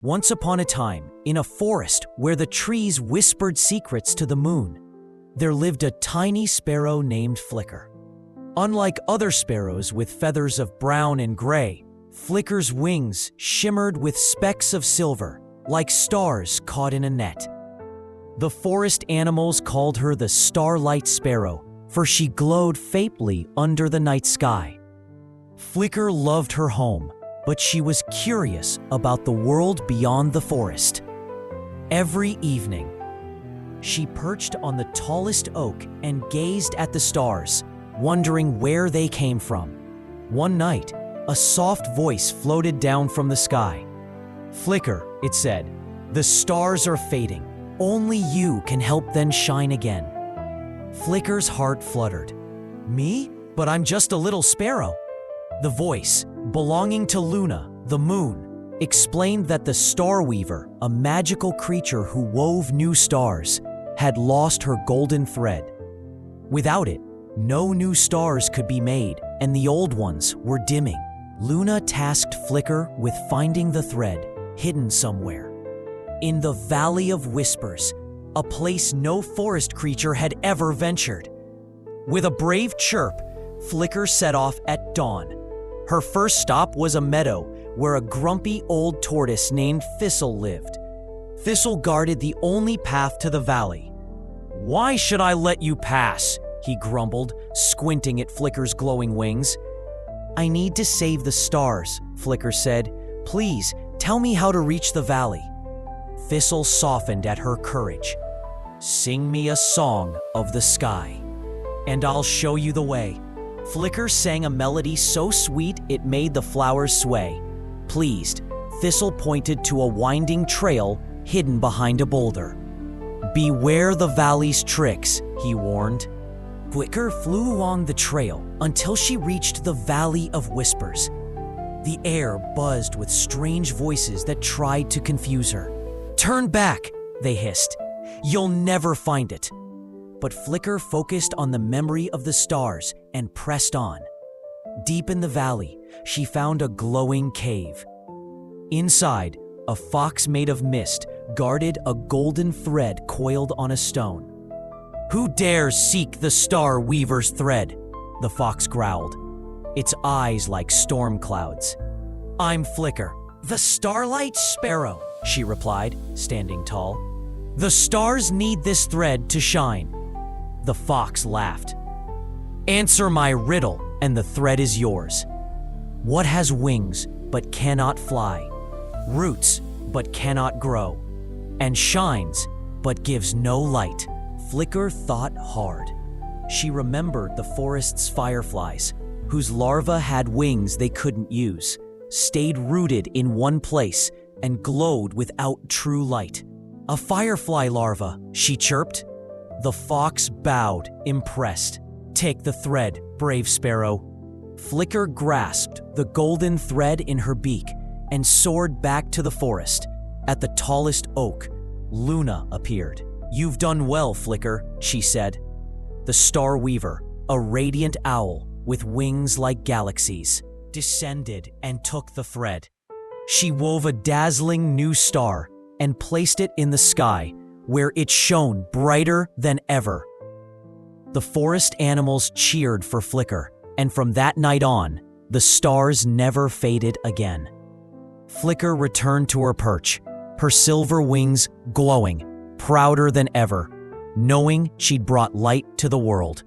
Once upon a time, in a forest where the trees whispered secrets to the moon, there lived a tiny sparrow named Flicker. Unlike other sparrows with feathers of brown and gray, Flicker's wings shimmered with specks of silver, like stars caught in a net. The forest animals called her the Starlight Sparrow, for she glowed faintly under the night sky. Flicker loved her home, but she was curious about the world beyond the forest. Every evening, she perched on the tallest oak and gazed at the stars, wondering where they came from. One night, a soft voice floated down from the sky. "Flicker," it said, "the stars are fading. Only you can help them shine again." Flicker's heart fluttered. "Me? But I'm just a little sparrow." The voice, belonging to Luna, the moon, explained that the Star Weaver, a magical creature who wove new stars, had lost her golden thread. Without it, no new stars could be made, and the old ones were dimming. Luna tasked Flicker with finding the thread, hidden somewhere. In the Valley of Whispers, a place no forest creature had ever ventured. With a brave chirp, Flicker set off at dawn. Her first stop was a meadow where a grumpy old tortoise named Thistle lived. Thistle guarded the only path to the valley. "Why should I let you pass?" he grumbled, squinting at Flicker's glowing wings. "I need to save the stars," Flicker said. "Please, tell me how to reach the valley." Thistle softened at her courage. "Sing me a song of the sky, and I'll show you the way." Flicker sang a melody so sweet it made the flowers sway. Pleased, Thistle pointed to a winding trail hidden behind a boulder. "Beware the valley's tricks," he warned. Flicker flew along the trail until she reached the Valley of Whispers. The air buzzed with strange voices that tried to confuse her. "Turn back," they hissed. "You'll never find it." But Flicker focused on the memory of the stars and pressed on. Deep in the valley, she found a glowing cave. Inside, a fox made of mist guarded a golden thread coiled on a stone. "Who dares seek the Star Weaver's thread?" the fox growled, its eyes like storm clouds. "I'm Flicker, the Starlight Sparrow," she replied, standing tall. "The stars need this thread to shine." The fox laughed. "Answer my riddle, and the thread is yours. What has wings but cannot fly, roots but cannot grow, and shines but gives no light?" Flicker thought hard. She remembered the forest's fireflies, whose larvae had wings they couldn't use, stayed rooted in one place, and glowed without true light. "A firefly larva," she chirped. The fox bowed, impressed. "Take the thread, brave sparrow." Flicker grasped the golden thread in her beak and soared back to the forest. At the tallest oak, Luna appeared. "You've done well, Flicker," she said. The Star Weaver, a radiant owl with wings like galaxies, descended and took the thread. She wove a dazzling new star and placed it in the sky, where it shone brighter than ever. The forest animals cheered for Flicker, and from that night on, the stars never faded again. Flicker returned to her perch, her silver wings glowing, prouder than ever, knowing she'd brought light to the world.